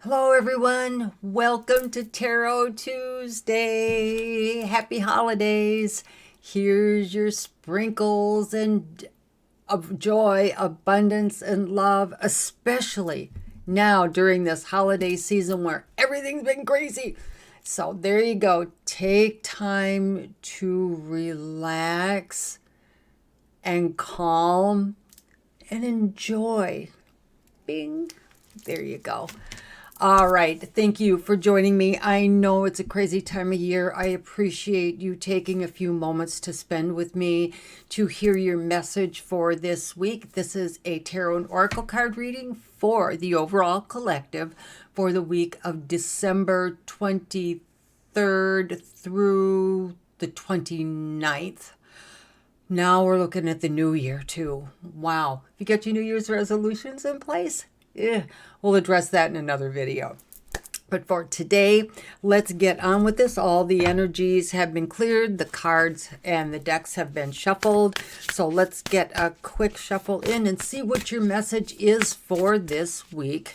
Hello, everyone. Welcome to Tarot Tuesday. Happy holidays. Here's your sprinkles of joy, abundance, and love, especially now during this holiday season where everything's been crazy. So, there you go. Take time to relax and calm and enjoy. Bing. There you go. All right. Thank you for joining me. I know it's a crazy time of year. I appreciate you taking a few moments to spend with me to hear your message for this week. This is a tarot and oracle card reading for the overall collective for the week of December 23rd through the 29th. Now we're looking at the new year too. Wow. If you got your New Year's resolutions in place, we'll address that in another video. But for today, let's get on with this. All the energies have been cleared. The cards and the decks have been shuffled. So let's get a quick shuffle in and see what your message is for this week.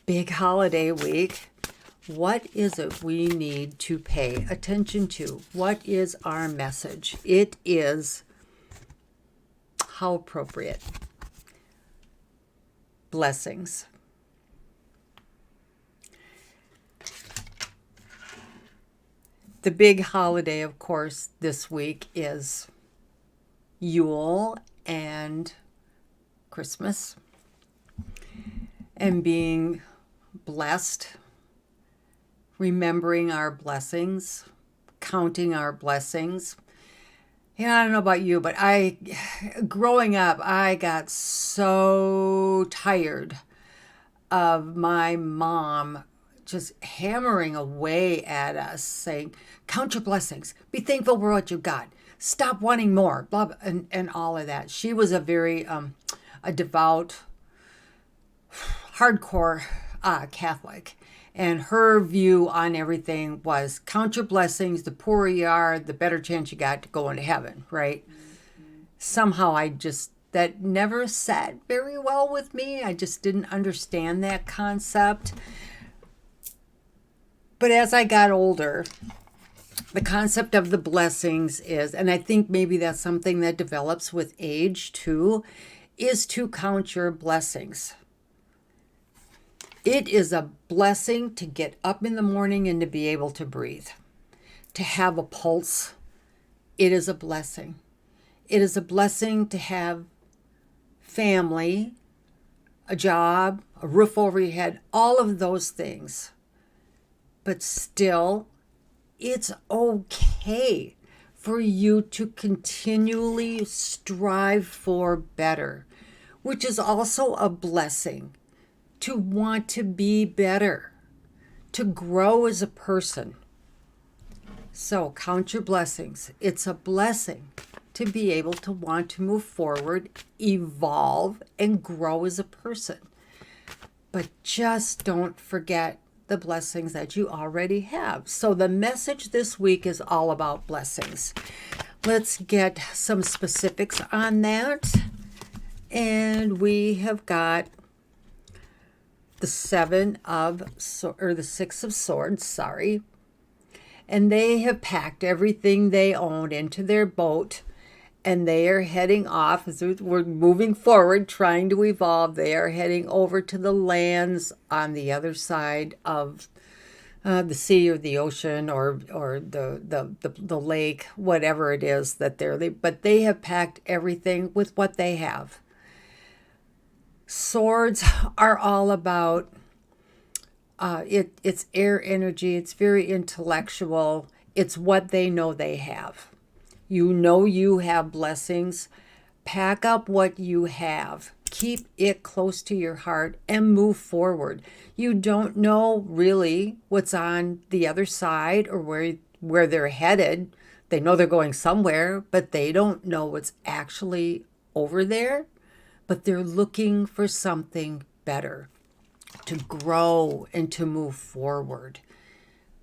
Big holiday week. What is it we need to pay attention to? What is our message? It is, how appropriate, blessings. The big holiday, of course, this week is Yule and Christmas, and being blessed, remembering our blessings, counting our blessings. Yeah, I don't know about you, but growing up, I got so tired of my mom just hammering away at us, saying, count your blessings, be thankful for what you got, stop wanting more, blah, blah, and all of that. She was a very a devout, hardcore Catholic. And her view on everything was count your blessings, the poorer you are, the better chance you got to go into heaven, right? Somehow that never sat very well with me. I just didn't understand that concept. But as I got older, the concept of the blessings is, and I think maybe that's something that develops with age too, is to count your blessings. It is a blessing to get up in the morning and to be able to breathe, to have a pulse. It is a blessing. It is a blessing to have family, a job, a roof over your head, all of those things. But still, it's okay for you to continually strive for better, which is also a blessing. To want to be better, to grow as a person. So count your blessings. It's a blessing to be able to want to move forward, evolve, and grow as a person. But just don't forget the blessings that you already have. So the message this week is all about blessings. Let's get some specifics on that. And we have got the Six of Swords, sorry. And they have packed everything they own into their boat, and they are heading off. As we're moving forward, trying to evolve, they are heading over to the lands on the other side of the sea or the ocean or the lake, whatever it is that but they have packed everything with what they have. Swords are all about, it's air energy. It's very intellectual. It's what they know they have. You know you have blessings. Pack up what you have. Keep it close to your heart and move forward. You don't know really what's on the other side or where they're headed. They know they're going somewhere, but they don't know what's actually over there. But they're looking for something better, to grow and to move forward.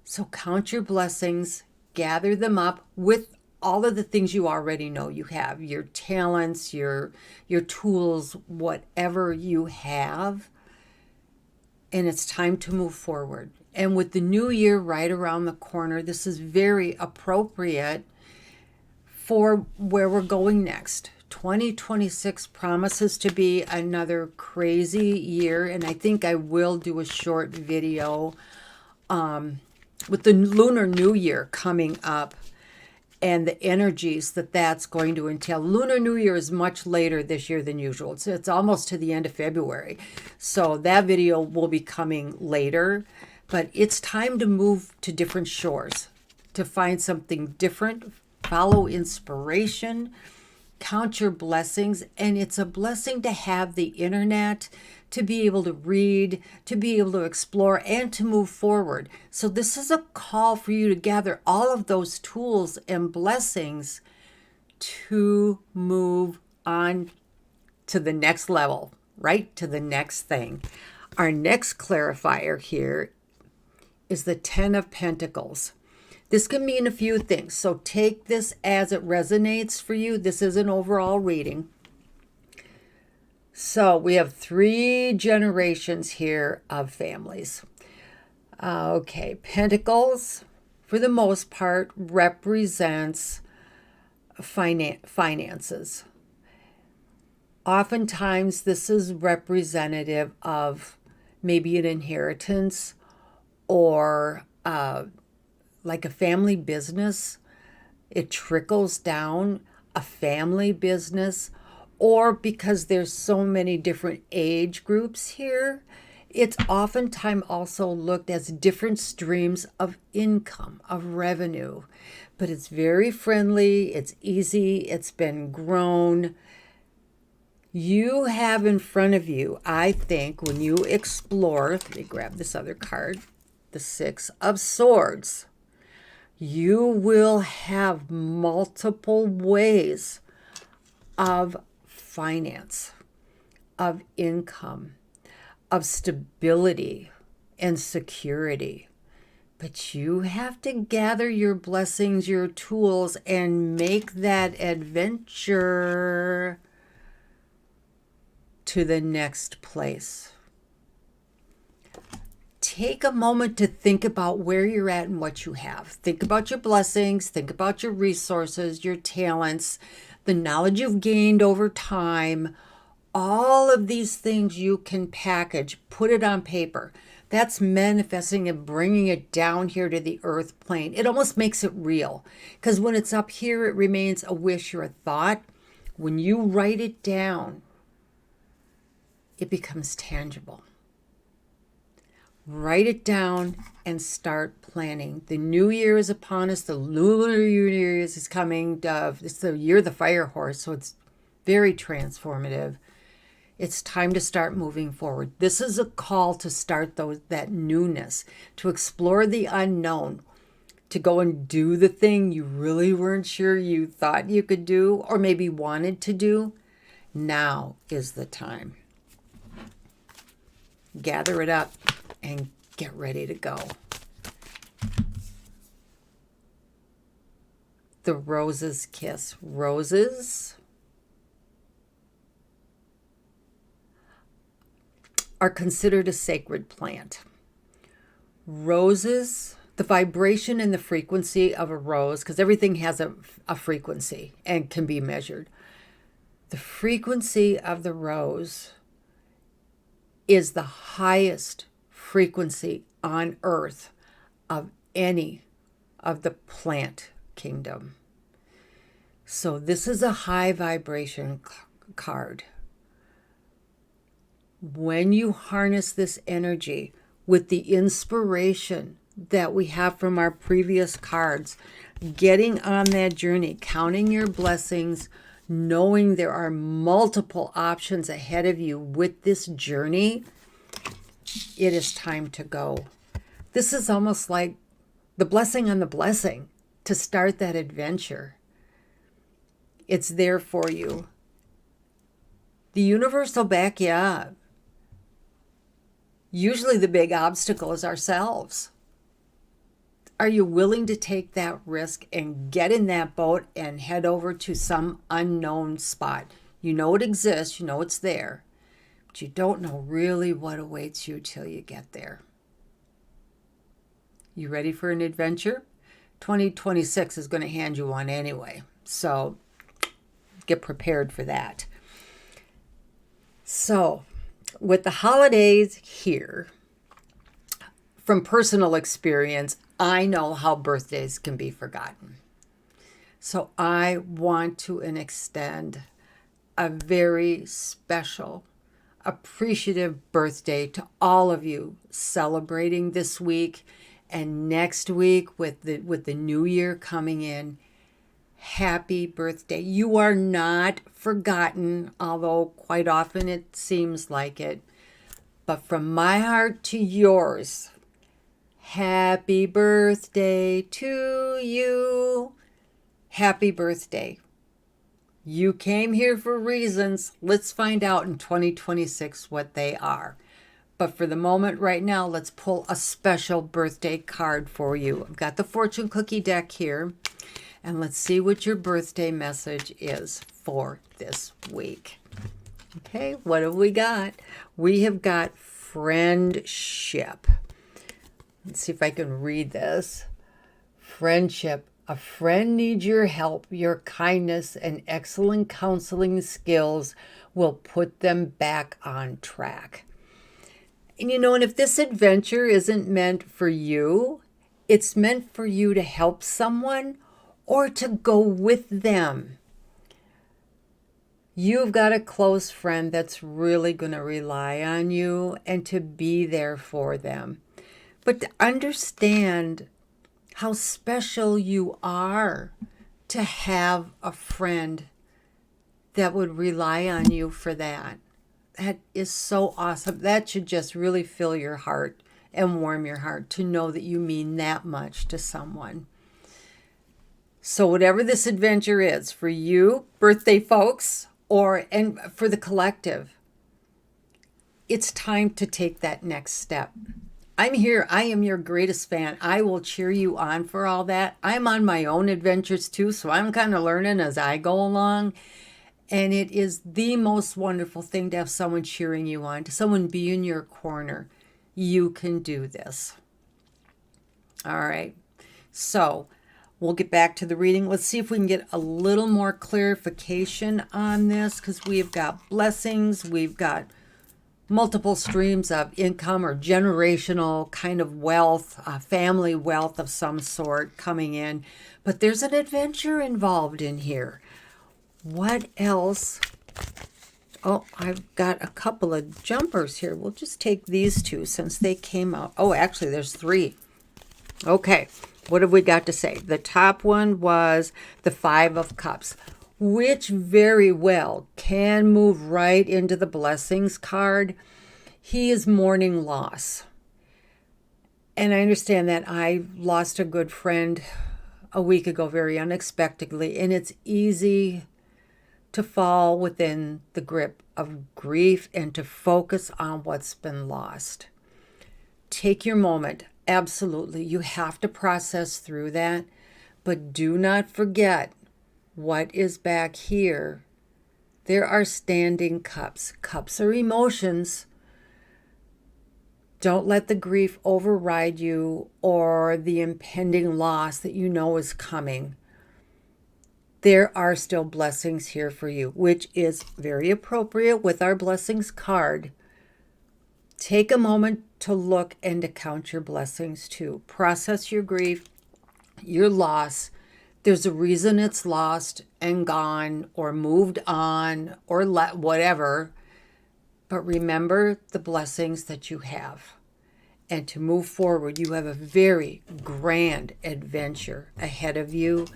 So count your blessings, gather them up with all of the things you already know you have, your talents, your tools, whatever you have. and it's time to move forward. And with the new year right around the corner, this is very appropriate for where we're going next. 2026 promises to be another crazy year, and I think I will do a short video with the Lunar New Year coming up and the energies that that's going to entail. Lunar New Year is much later this year than usual. It's almost to the end of February. So that video will be coming later. But it's time to move to different shores, to find something different, follow inspiration, count your blessings. And it's a blessing to have the internet, to be able to read, to be able to explore, and to move forward. So this is a call for you to gather all of those tools and blessings to move on to the next level, right? To the next thing. Our next clarifier here is the 10 of Pentacles. This can mean a few things. So take this as it resonates for you. This is an overall reading. So we have 3 generations here of families. Okay, Pentacles, for the most part, represents finances. Oftentimes, this is representative of maybe an inheritance or like a family business. It trickles down, a family business. Or because there's so many different age groups here, it's oftentimes also looked as different streams of income, of revenue. But it's very friendly, it's easy, it's been grown. You have in front of you, I think, when you explore, let me grab this other card, the 6 of Swords, you will have multiple ways of finance, of income, of stability and security. But you have to gather your blessings, your tools, and make that adventure to the next place. Take a moment to think about where you're at and what you have. Think about your blessings, think about your resources, your talents, the knowledge you've gained over time. All of these things you can package, put it on paper. That's manifesting and bringing it down here to the earth plane. It almost makes it real, because when it's up here, it remains a wish or a thought. When you write it down, it becomes tangible. Write it down and start planning. The new year is upon us. The lunar year is coming. It's the year of the fire horse, so it's very transformative. It's time to start moving forward. This is a call to start that newness, to explore the unknown, to go and do the thing you really weren't sure you thought you could do or maybe wanted to do. Now is the time. Gather it up and get ready to go. The Rose's Kiss. Roses are considered a sacred plant. Roses, the vibration and the frequency of a rose, because everything has a frequency and can be measured. The frequency of the rose is the highest frequency on earth of any of the plant kingdom. So this is a high vibration card. When you harness this energy with the inspiration that we have from our previous cards, getting on that journey, counting your blessings, knowing there are multiple options ahead of you with this journey, it is time to go. This is almost like the blessing on the blessing to start that adventure. It's there for you. The universe will back you up. Usually the big obstacle is ourselves. Are you willing to take that risk and get in that boat and head over to some unknown spot? You know it exists, you know it's there, but but you don't know really what awaits you till you get there. You ready for an adventure? 2026 is going to hand you one anyway, so get prepared for that. So, with the holidays here, from personal experience, I know how birthdays can be forgotten. So I want to extend a very special, appreciative birthday to all of you celebrating this week and next week with the new year coming in. Happy birthday. You are not forgotten, although quite often it seems like it. But from my heart to yours, happy birthday to you. Happy birthday. You came here for reasons. Let's find out in 2026 what they are. But for the moment right now, let's pull a special birthday card for you. I've got the fortune cookie deck here. And let's see what your birthday message is for this week. Okay, what have we got? We have got friendship. Let's see if I can read this. Friendship. A friend needs your help. Your kindness and excellent counseling skills will put them back on track. And and if this adventure isn't meant for you, it's meant for you to help someone or to go with them. You've got a close friend that's really going to rely on you and to be there for them. But to understand how special you are to have a friend that would rely on you for that. That is so awesome. That should just really fill your heart and warm your heart to know that you mean that much to someone. So whatever this adventure is for you, birthday folks, and for the collective, it's time to take that next step. I'm here. I am your greatest fan. I will cheer you on for all that. I'm on my own adventures too, so I'm kind of learning as I go along. And it is the most wonderful thing to have someone cheering you on, to someone be in your corner. You can do this. All right. So we'll get back to the reading. Let's see if we can get a little more clarification on this, because we've got blessings. We've got multiple streams of income or generational kind of wealth, family wealth of some sort coming in. But there's an adventure involved in here. What else? Oh, I've got a couple of jumpers here. We'll just take these two since they came out. Oh, actually, there's three. Okay, what have we got to say? The top one was the Five of Cups, which very well can move right into the Blessings card. He is mourning loss. And I understand that I lost a good friend a week ago very unexpectedly, and it's easy to fall within the grip of grief and to focus on what's been lost. Take your moment. Absolutely. You have to process through that, but do not forget what is back here. There are standing cups. Cups are emotions. Don't let the grief override you or the impending loss that you know is coming. There are still blessings here for you, which is very appropriate with our blessings card. Take a moment to look and to count your blessings too. Process your grief, your loss. There's a reason it's lost and gone or moved on or whatever. But remember the blessings that you have. And to move forward, you have a very grand adventure ahead of you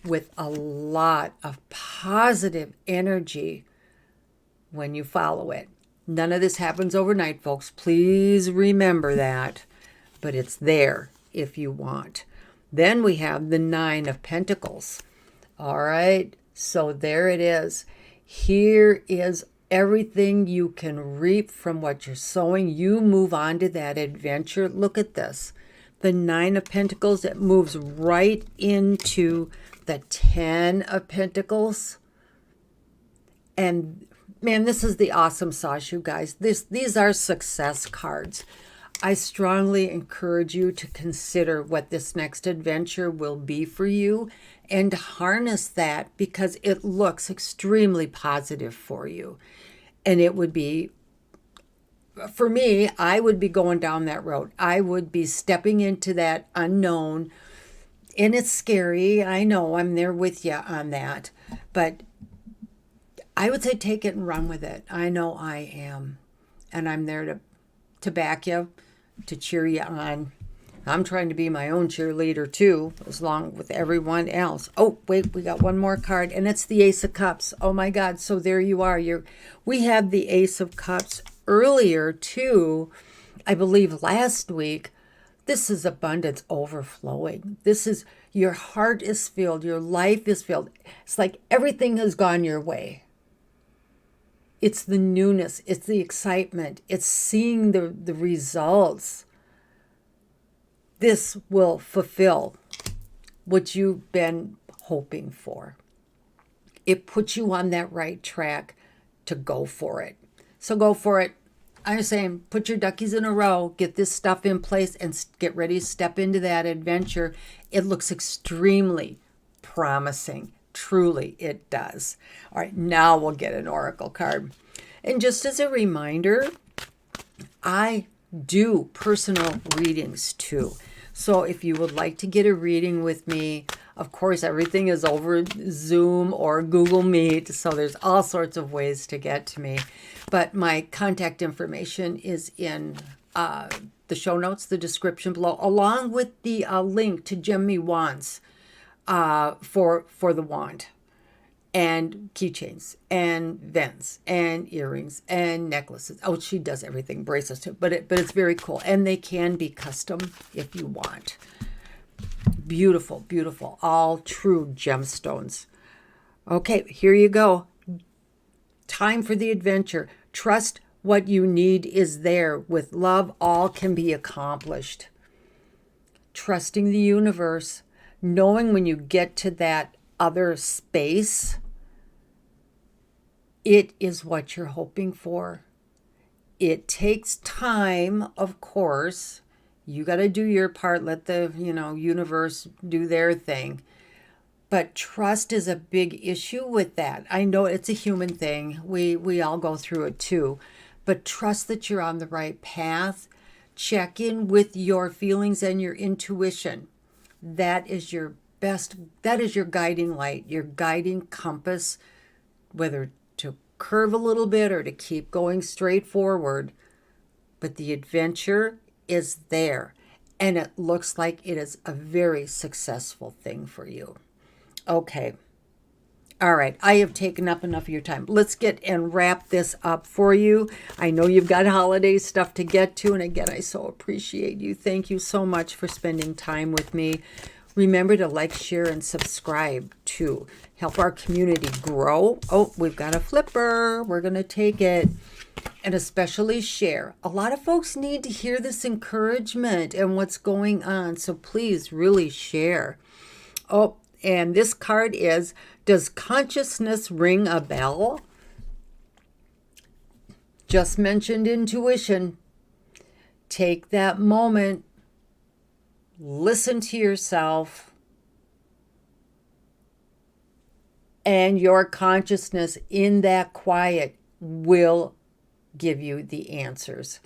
with a lot of positive energy when you follow it. None of this happens overnight, folks. Please remember that. But it's there if you want. Then we have the Nine of Pentacles. All right. So there it is. Here is everything you can reap from what you're sowing. You move on to that adventure. Look at this. The Nine of Pentacles, it moves right into the 10 of Pentacles. And man, this is the awesome sauce, you guys. These are success cards. I strongly encourage you to consider what this next adventure will be for you and harness that, because it looks extremely positive for you. And it would be, for me, I would be going down that road. I would be stepping into that unknown. And it's scary. I know, I'm there with you on that. But I would say take it and run with it. I know I am. And I'm there to back you, to cheer you on. I'm trying to be my own cheerleader too, as long with everyone else. Oh, wait, we got one more card, and it's the Ace of Cups. Oh my God, so there you are. We had the Ace of Cups earlier too, I believe last week. This is abundance overflowing. This is, your heart is filled, your life is filled. It's like everything has gone your way. It's the newness, it's the excitement, it's seeing the results. This will fulfill what you've been hoping for. It puts you on that right track to go for it. So go for it. I'm saying put your duckies in a row, get this stuff in place, and get ready to step into that adventure. It looks extremely promising. Truly, it does. All right, now we'll get an oracle card. And just as a reminder, I do personal readings too. So if you would like to get a reading with me, of course, everything is over Zoom or Google Meet. So there's all sorts of ways to get to me. But my contact information is in the show notes, the description below, along with the link to Gem Me Wands for the wand, and keychains and vents and earrings and necklaces. Oh, she does everything, bracelets too, but it's very cool. And they can be custom if you want. Beautiful, beautiful, all true gemstones. Okay, here you go. Time for the adventure. Trust what you need is there. With love, all can be accomplished. Trusting the universe, knowing when you get to that other space, it is what you're hoping for. It takes time, of course. You got to do your part. Let the, universe do their thing. But trust is a big issue with that. I know it's a human thing. We all go through it too. But trust that you're on the right path. Check in with your feelings and your intuition. That is your guiding light, your guiding compass, whether to curve a little bit or to keep going straight forward. But the adventure is there, and it looks like it is a very successful thing for you. Okay. All right. I have taken up enough of your time. Let's get and wrap this up for you. I know you've got holiday stuff to get to. And again, I so appreciate you. Thank you so much for spending time with me. Remember to like, share, and subscribe to help our community grow. Oh, we've got a flipper. We're going to take it. And especially share. A lot of folks need to hear this encouragement and what's going on. So please really share. Oh, and this card is, does consciousness ring a bell? Just mentioned intuition. Take that moment. Listen to yourself. And your consciousness in that quiet will give you the answers.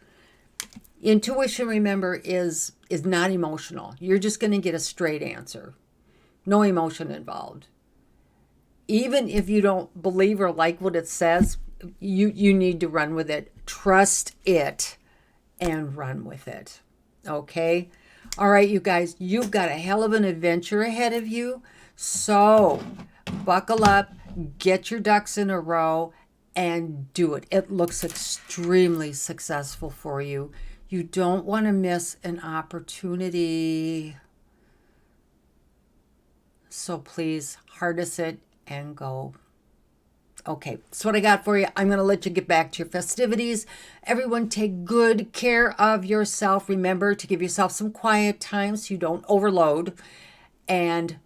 Intuition, remember, is not emotional. You're just going to get a straight answer. No emotion involved. Even if you don't believe or like what it says, you need to run with it. Trust it and run with it. Okay? All right, you guys, you've got a hell of an adventure ahead of you. So buckle up, get your ducks in a row, and do it. It looks extremely successful for you. You don't want to miss an opportunity. So please harness it and go. Okay, that's what I got for you. I'm going to let you get back to your festivities. Everyone take good care of yourself. Remember to give yourself some quiet time so you don't overload. And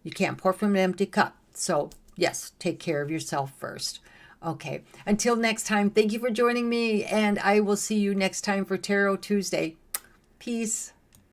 you can't pour from an empty cup. So yes, take care of yourself first. Okay. Until next time, thank you for joining me, and I will see you next time for Tarot Tuesday. Peace.